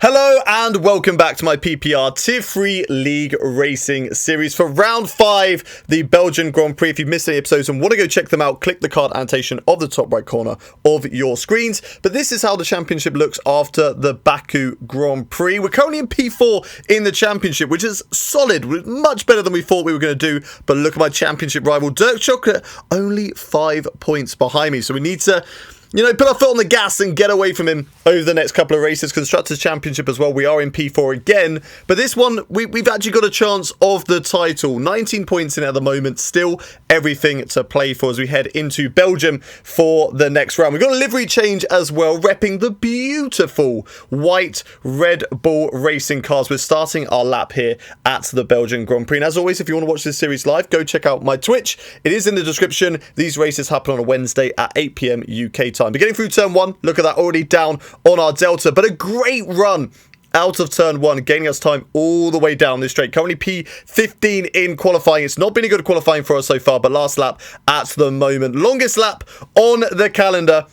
Hello and welcome back to my PPR Tier 3 League Racing Series for Round 5, the Belgian Grand Prix. If you've missed any episodes and want to go check them out, click the card annotation of the top right corner of your screens. But this is how the championship looks after the Baku Grand Prix. We're currently in P4 in the championship, which is solid, much better than we thought we were going to do. But look at my championship rival, Dirk Chocolate, only 5 points behind me. So we need to, put our foot on the gas and get away from him over the next couple of races. Constructors Championship as well. We are in P4 again. But this one, we've actually got a chance of the title. 19 points in it at the moment. Still everything to play for as we head into Belgium for the next round. We've got a livery change as well, repping the beautiful white Red Bull racing cars. We're starting our lap here at the Belgian Grand Prix. And as always, if you want to watch this series live, go check out my Twitch. It is in the description. These races happen on a Wednesday at 8 PM UK time. But getting through turn 1, look at that, already down on our Delta, but a great run out of turn 1, gaining us time all the way down this straight. Currently P15 in qualifying. It's not been a good qualifying for us so far, but last lap at the moment. Longest lap on the calendar,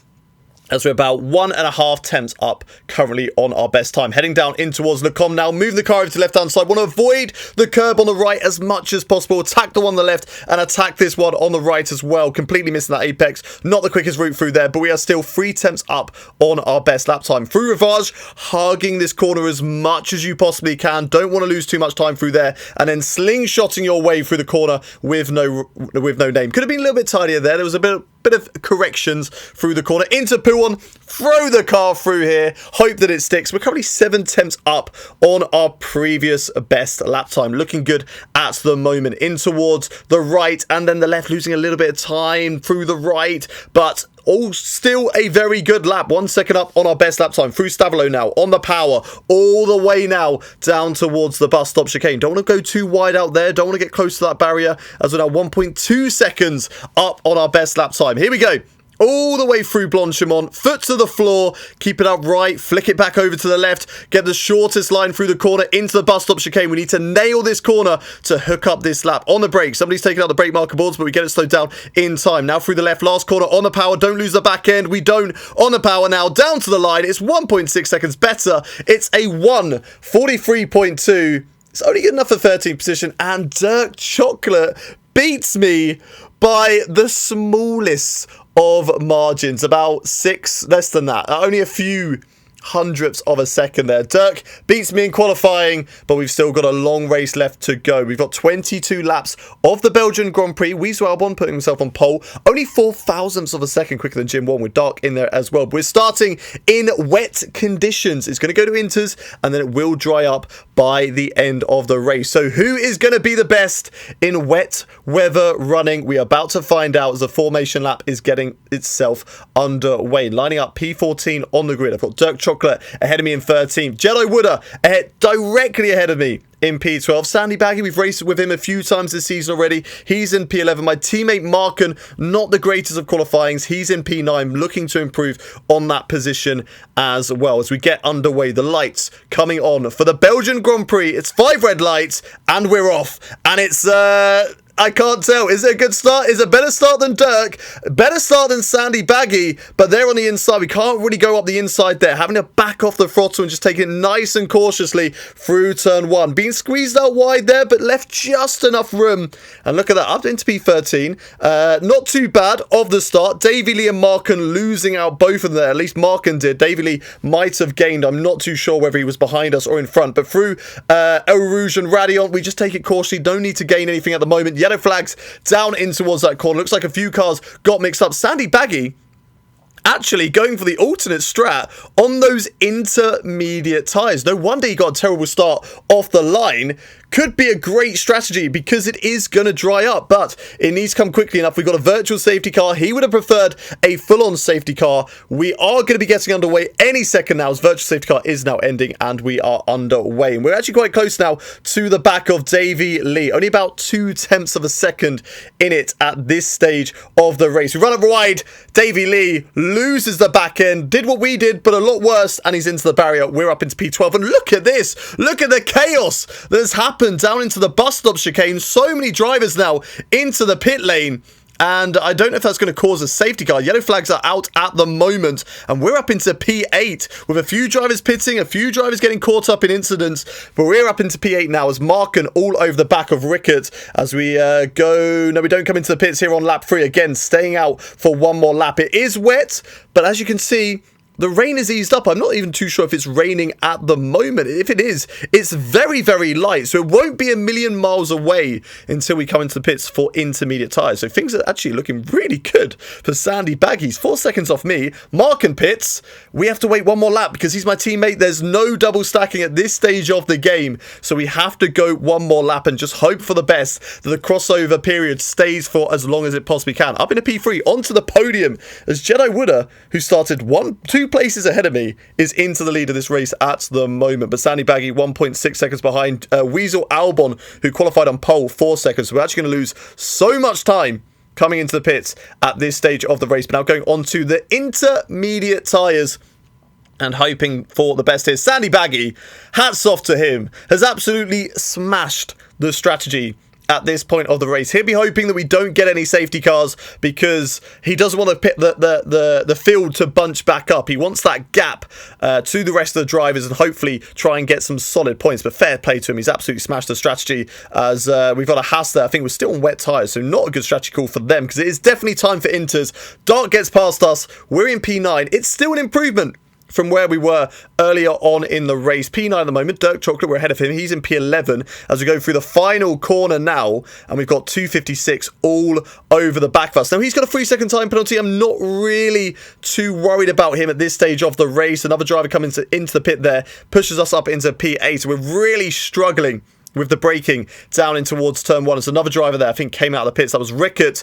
as we're about 1.5 tenths up currently on our best time. Heading down in towards Le Com now. Moving the car over to the left-hand side. Want to avoid the curb on the right as much as possible. Attack the one on the left and attack this one on the right as well. Completely missing that apex. Not the quickest route through there, but we are still 3 tenths up on our best lap time. Through Rivage, hugging this corner as much as you possibly can. Don't want to lose too much time through there. And then slingshotting your way through the corner with no name. Could have been a little bit tidier there. There was a bit of corrections through the corner. Into Pouon, throw the car through here, hope that it sticks. We're currently 7 tenths up on our previous best lap time. Looking good at the moment. In towards the right and then the left, losing a little bit of time through the right, but all still a very good lap. 1 second up on our best lap time. Through Stavolo now, on the power, all the way now down towards the bus stop chicane. Don't want to go too wide out there. Don't want to get close to that barrier, as we're now 1.2 seconds up on our best lap time. Here we go. All the way through Blanchimont, foot to the floor, keep it upright, flick it back over to the left, get the shortest line through the corner into the bus stop chicane. We need to nail this corner to hook up this lap. On the brake, somebody's taking out the brake marker boards, but we get it slowed down in time. Now through the left, last corner on the power, don't lose the back end. We don't. On the power now, down to the line. It's 1.6 seconds better. It's a 1:43.2. It's only good enough for 13th position, and Dirk Chocolate beats me by the smallest of margins, about 6, less than that, only a few hundredths of a second there. Dirk beats me in qualifying, but we've still got a long race left to go. We've got 22 laps of the Belgian Grand Prix. Weezo Albon putting himself on pole, only 4 thousandths of a second quicker than Jim 1 with Dark in there as well. But we're starting in wet conditions. It's going to go to inters and then it will dry up by the end of the race. So who is going to be the best in wet weather running? We are about to find out as the formation lap is getting itself underway. Lining up P14 on the grid. I've got Dirk Chocolate ahead of me in 13th. Jello Wooder directly ahead of me in P12. Sandy Baggy, we've raced with him a few times this season already. He's in P11. My teammate Marken, not the greatest of qualifyings. He's in P9, looking to improve on that position as well. As we get underway, the lights coming on for the Belgian Grand Prix. It's 5 red lights and we're off. And it's I can't tell. Is it a good start? Is it a better start than Dirk? Better start than Sandy Baggy, but they're on the inside. We can't really go up the inside there. Having to back off the throttle and just take it nice and cautiously through turn 1. Being squeezed out wide there, but left just enough room. And look at that, up into P13. Not too bad of the start. Davy Lee and Marken losing out both of them there. At least Marken did. Davy Lee might have gained. I'm not too sure whether he was behind us or in front. But through El Rouge and Radiant, we just take it cautiously. Don't need to gain anything at the moment. Yellow flags down in towards that corner. Looks like a few cars got mixed up. Sandy Baggy actually going for the alternate strat on those intermediate tyres. No wonder he got a terrible start off the line. Could be a great strategy because it is going to dry up, but it needs to come quickly enough. We've got a virtual safety car. He would have preferred a full-on safety car. We are going to be getting underway any second now as virtual safety car is now ending and we are underway. And we're actually quite close now to the back of Davy Lee. Only about 2 tenths of a second in it at this stage of the race. We run up wide. Davy Lee loses the back end. Did what we did, but a lot worse. And he's into the barrier. We're up into P12. And look at this. Look at the chaos that has happened down into the bus stop chicane. So many drivers now into the pit lane. And I don't know if that's going to cause a safety car. Yellow flags are out at the moment, and we're up into P8 with a few drivers pitting, a few drivers getting caught up in incidents, but we're up into P8 now as Marken all over the back of Rickert as we go. No, we don't come into the pits here on lap 3 again, staying out for one more lap. It is wet, but as you can see, the rain is eased up. I'm not even too sure if it's raining at the moment. If it is, it's very, very light. So it won't be a million miles away until we come into the pits for intermediate tyres. So things are actually looking really good for Sandy Baggies. 4 seconds off me. Marken pits. We have to wait one more lap because he's my teammate. There's no double stacking at this stage of the game. So we have to go one more lap and just hope for the best that the crossover period stays for as long as it possibly can. Up in a P3, onto the podium as Jedi Wooder, who started 2 places ahead of me, is into the lead of this race at the moment. But Sandy Baggy 1.6 seconds behind Weasel Albon, who qualified on pole, 4 seconds. So we're actually going to lose so much time coming into the pits at this stage of the race. But now going on to the intermediate tyres and hoping for the best here. Sandy Baggy, hats off to him, has absolutely smashed the strategy at this point of the race. He'll be hoping that we don't get any safety cars because he doesn't want to pit the field to bunch back up. He wants that gap to the rest of the drivers and hopefully try and get some solid points. But fair play to him. He's absolutely smashed the strategy as we've got a Haas there. I think we're still on wet tyres, so not a good strategy call for them because it is definitely time for Inters. Dart gets past us. We're in P9. It's still an improvement from where we were earlier on in the race. P9 at the moment, Dirk Chocolate, we're ahead of him. He's in P11 as we go through the final corner now, and we've got 256 all over the back of us. Now, he's got a 3-second time penalty. I'm not really too worried about him at this stage of the race. Another driver coming into the pit there, pushes us up into P8. We're really struggling with the braking down in towards turn 1. There's another driver there, I think, came out of the pits. That was Rickert,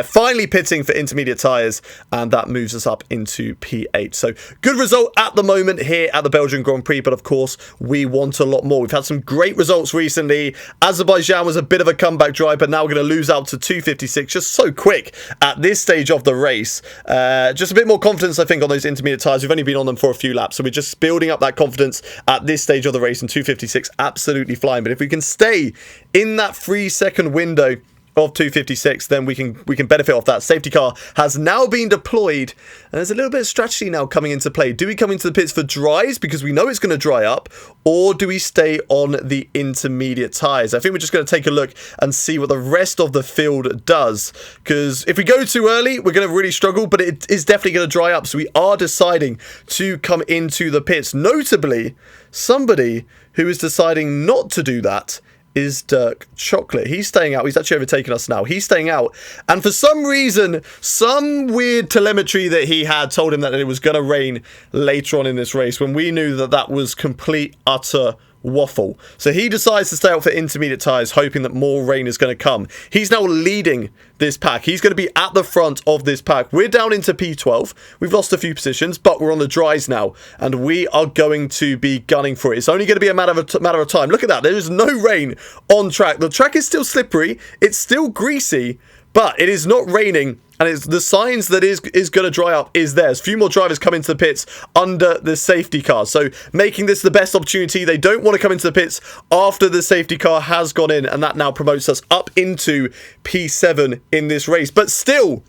finally pitting for intermediate tyres, and that moves us up into P8. So, good result at the moment here at the Belgian Grand Prix, but of course, we want a lot more. We've had some great results recently. Azerbaijan was a bit of a comeback drive, but now we're going to lose out to 256, just so quick at this stage of the race. Just a bit more confidence, I think, on those intermediate tyres. We've only been on them for a few laps, so we're just building up that confidence at this stage of the race, and 256 absolutely flying. But if we can stay in that 3-second window of 256, then we can benefit off that. Safety car has now been deployed, and there's a little bit of strategy now coming into play. Do we come into the pits for dries because we know it's going to dry up, or do we stay on the intermediate tyres? I think we're just going to take a look and see what the rest of the field does, because if we go too early, we're going to really struggle, but it is definitely going to dry up, so we are deciding to come into the pits. Notably, somebody who is deciding not to do that is Dirk Chocolate. He's staying out. He's actually overtaken us now. He's staying out. And for some reason, some weird telemetry that he had told him that it was going to rain later on in this race, when we knew that that was complete, utter waffle. So he decides to stay out for intermediate tyres, hoping that more rain is going to come. He's now leading this pack. He's going to be at the front of this pack. We're down into P12. We've lost a few positions, but we're on the dries now, and we are going to be gunning for it. It's only going to be a matter of time. Look at that. There is no rain on track. The track is still slippery. It's still greasy, but it is not raining. And it's the signs that is going to dry up is there. There's a few more drivers come into the pits under the safety car. So making this the best opportunity. They don't want to come into the pits after the safety car has gone in. And that now promotes us up into P7 in this race. But still,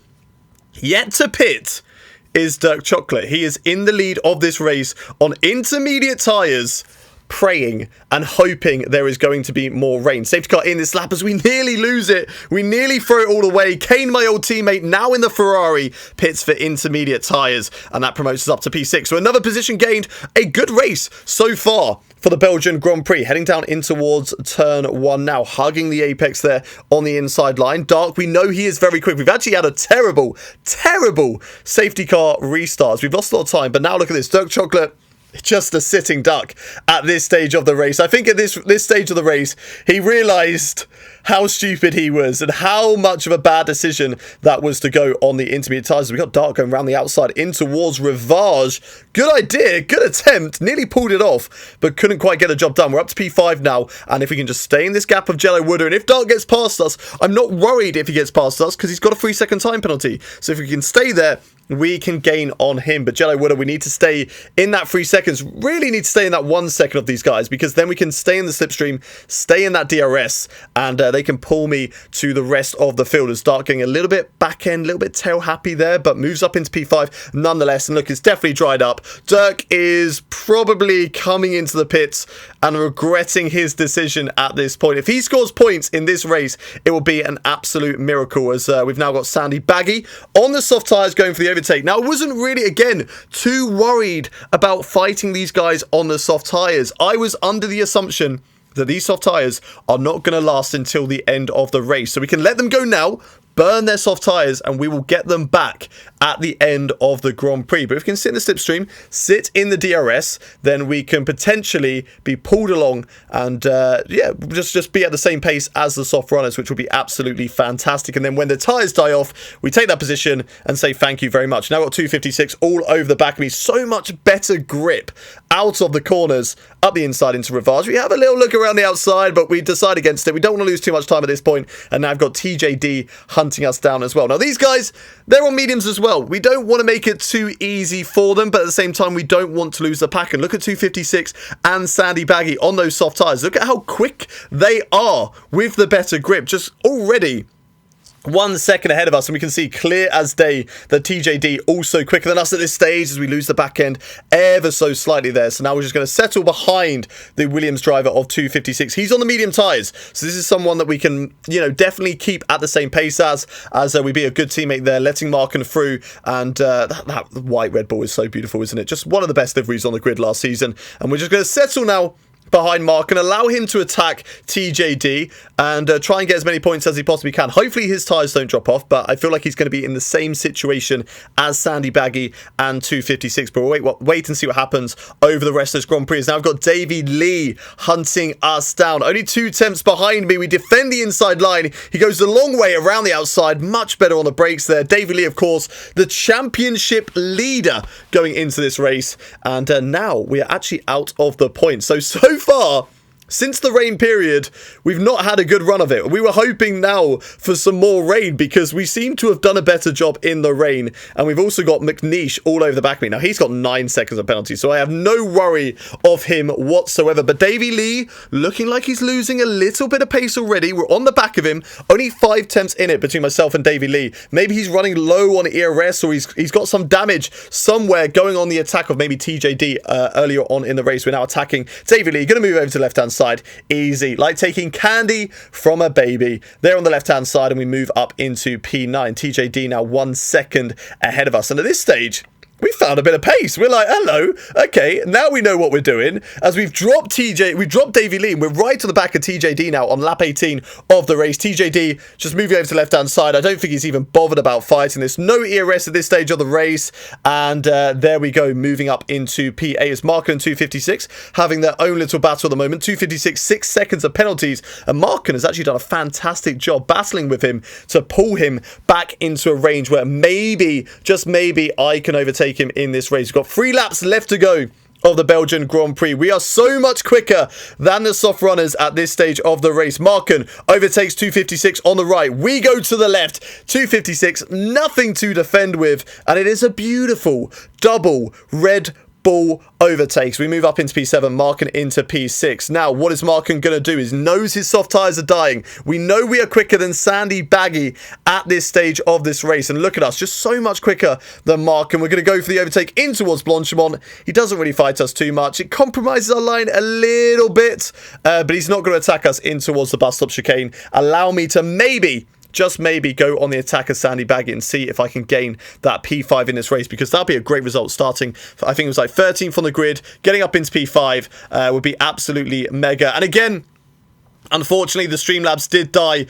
yet to pit is Dirk Chocolate. He is in the lead of this race on intermediate tyres, praying and hoping there is going to be more rain. Safety car in this lap as we nearly lose it. We nearly throw it all away. Kane, my old teammate, now in the Ferrari, pits for intermediate tyres, and that promotes us up to P6. So another position gained. A good race so far for the Belgian Grand Prix. Heading down in towards turn 1 now, hugging the apex there on the inside line. Dark, we know he is very quick. We've actually had a terrible safety car restarts. We've lost a lot of time, but now look at this. Dirk Chocolate, just a sitting duck at this stage of the race. I think at this stage of the race, he realised how stupid he was and how much of a bad decision that was to go on the intermediate tyres. We got Dark going around the outside in towards Rivage. Good idea, good attempt. Nearly pulled it off, but couldn't quite get the job done. We're up to P5 now, and if we can just stay in this gap of Jello Wooder, and if Dark gets past us, I'm not worried if he gets past us because he's got a 3-second time penalty. So if we can stay there, we can gain on him. But Jello Wooder, we need to stay in that 3 seconds. Really need to stay in that 1 second of these guys, because then we can stay in the slipstream, stay in that DRS, and they can pull me to the rest of the field. As Dark getting a little bit back end, a little bit tail happy there, but moves up into P5 nonetheless. And look, it's definitely dried up. Dirk is probably coming into the pits and regretting his decision at this point. If he scores points in this race, it will be an absolute miracle, as we've now got Sandy Baggy on the soft tyres going for the overtake. Now, I wasn't really, again, too worried about fighting these guys on the soft tyres. I was under the assumption that these soft tyres are not going to last until the end of the race. So we can let them go now, burn their soft tyres, and we will get them back at the end of the Grand Prix. But if we can sit in the slipstream, sit in the DRS, then we can potentially be pulled along and yeah, just be at the same pace as the soft runners, which would be absolutely fantastic. And then when the tyres die off, we take that position and say thank you very much. Now I've got 256 all over the back of me. So much better grip out of the corners, up the inside into Rivage. We have a little look around the outside, but we decide against it. We don't want to lose too much time at this point. And now I've got TJD hunting us down as well. Now these guys, they're on mediums as well. We don't want to make it too easy for them, but at the same time, we don't want to lose the pack. And look at 256 and Sandy Baggy on those soft tyres. Look at how quick they are with the better grip. Just already 1 second ahead of us, and we can see clear as day that TJD also quicker than us at this stage as we lose the back end ever so slightly there. So now we're just going to settle behind the Williams driver of 256. He's on the medium tyres, so this is someone that we can, you know, definitely keep at the same pace as we be a good teammate there, letting Markin through. And that white Red Bull is so beautiful, isn't it? Just one of the best liveries on the grid last season. And we're just going to settle now behind Mark and allow him to attack TJD and try and get as many points as he possibly can. Hopefully his tyres don't drop off, but I feel like he's going to be in the same situation as Sandy Baggy and 256. But we'll wait and see what happens over the rest of this Grand Prix. Now I've got Davey Lee hunting us down. Only 2 attempts behind me. We defend the inside line. He goes the long way around the outside. Much better on the brakes there. Davey Lee, of course, the championship leader going into this race. And now we are actually out of the points. So far, since the rain period, we've not had a good run of it. We were hoping now for some more rain because we seem to have done a better job in the rain. And we've also got McNeish all over the back of me. Now, he's got 9 seconds of penalty, so I have no worry of him whatsoever. But Davey Lee looking like he's losing a little bit of pace already. We're on the back of him. Only 5 attempts in it between myself and Davey Lee. Maybe he's running low on ERS, or he's got some damage somewhere going on the attack of maybe TJD earlier on in the race. We're now attacking Davey Lee. Going to move over to the left-hand side. Easy, like taking candy from a baby. There on the left hand side, and we move up into P9. TJD now 1 second ahead of us, and at this stage we found a bit of pace. We're like, hello, okay, now we know what we're doing. As we've dropped Davey Lee, and we're right on the back of TJD now on lap 18 of the race. TJD just moving over to the left-hand side. I don't think he's even bothered about fighting this. No ERS at this stage of the race. And there we go, moving up into PA as Markin and 256 having their own little battle at the moment. 256, 6 seconds of penalties. And Markin has actually done a fantastic job battling with him to pull him back into a range where maybe, just maybe, I can overtake him in this race. We've got 3 laps left to go of the Belgian Grand Prix. We are so much quicker than the soft runners at this stage of the race. Markin overtakes 256 on the right. We go to the left. 256, nothing to defend with. And it is a beautiful double Red Bull overtakes. We move up into P7, Markin into P6. Now, what is Markin going to do? He knows his soft tyres are dying. We know we are quicker than Sandy Baggy at this stage of this race. And look at us, just so much quicker than Markin. We're going to go for the overtake in towards Blanchimont. He doesn't really fight us too much. It compromises our line a little bit, but he's not going to attack us in towards the bus stop chicane. Allow me to maybe, just maybe, go on the attack of Sandy Baggy and see if I can gain that P5 in this race, because that'd be a great result. Starting, I think it was like 13th on the grid, getting up into P5 would be absolutely mega. And again, unfortunately, the Streamlabs did die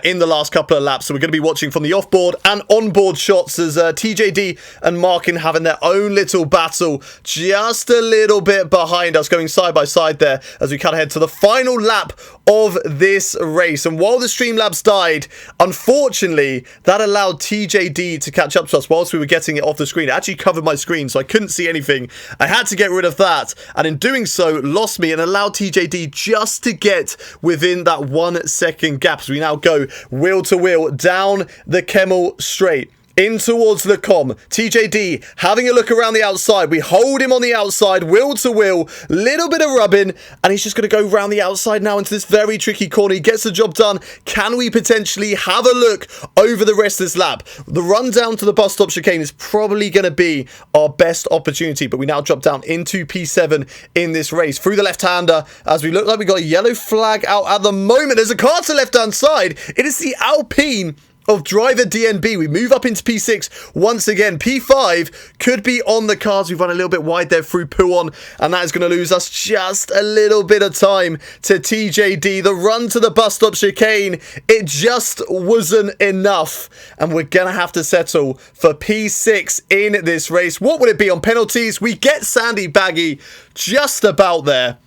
in the last couple of laps, so we're going to be watching from the off-board and on-board shots as TJD and Markin having their own little battle just a little bit behind us, going side by side there as we kind of head to the final lap of this race. And while the Streamlabs died, unfortunately, that allowed TJD to catch up to us whilst we were getting it off the screen. It actually covered my screen, so I couldn't see anything. I had to get rid of that, and in doing so, lost me and allowed TJD just to get within that 1 second gap. So we now go wheel to wheel down the Kemmel straight in towards the com. TJD having a look around the outside. We hold him on the outside, wheel to wheel, little bit of rubbing, and he's just going to go around the outside now into this very tricky corner. He gets the job done. Can we potentially have a look over the rest of this lap? The run down to the bus stop chicane is probably going to be our best opportunity, but we now drop down into P7 in this race. Through the left-hander, as we look like we got a yellow flag out at the moment. There's a car to left-hand side. It is the Alpine of driver DNB. We move up into P6 once again. P5 could be on the cards. We've run a little bit wide there through Pouon, and that is going to lose us just a little bit of time to TJD. The run to the bus stop chicane, it just wasn't enough, and we're going to have to settle for P6 in this race. What would it be on penalties? We get Sandy Baggy just about there.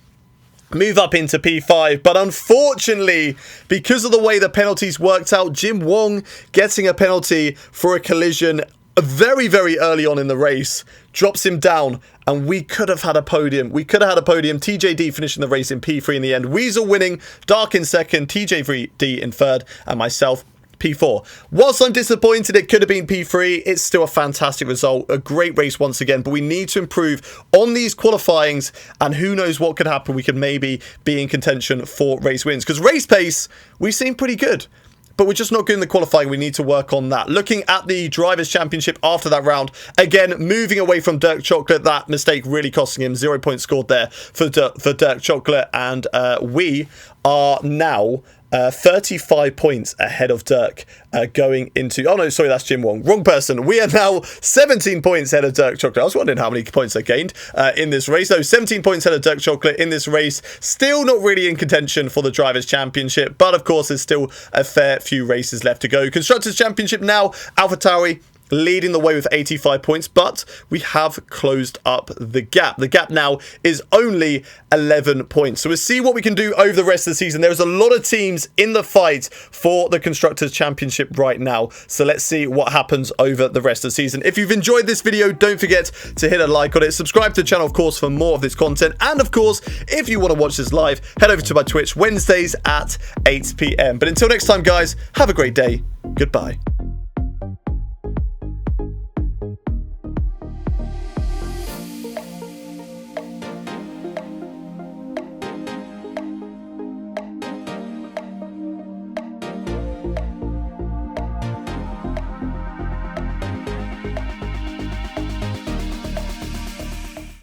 Move up into P5, but unfortunately, because of the way the penalties worked out, Jim Wong getting a penalty for a collision very, very early on in the race drops him down, and we could have had a podium. We could have had a podium. TJD finishing the race in P3 in the end. Weasel winning, Dark in second, TJD in third, and myself P4. Whilst I'm disappointed it could have been P3, it's still a fantastic result. A great race once again, but we need to improve on these qualifyings, and who knows what could happen. We could maybe be in contention for race wins, because race pace, we seem pretty good, but we're just not good in the qualifying. We need to work on that. Looking at the Drivers' Championship after that round, again, moving away from Dirk Chocolate. That mistake really costing him. 0 points scored there for Dirk Chocolate, and we are now 35 points ahead of Dirk going into... Oh, no, sorry, that's Jim Wong. Wrong person. We are now 17 points ahead of Dirk Chocolate. I was wondering how many points I gained in this race. No, 17 points ahead of Dirk Chocolate in this race. Still not really in contention for the Drivers' Championship, but of course, there's still a fair few races left to go. Constructors' Championship now, AlphaTauri leading the way with 85 points, but we have closed up the gap. The gap now is only 11 points. So we'll see what we can do over the rest of the season. There's a lot of teams in the fight for the Constructors' Championship right now. So let's see what happens over the rest of the season. If you've enjoyed this video, don't forget to hit a like on it. Subscribe to the channel, of course, for more of this content. And of course, if you want to watch this live, head over to my Twitch Wednesdays at 8 PM. But until next time, guys, have a great day. Goodbye.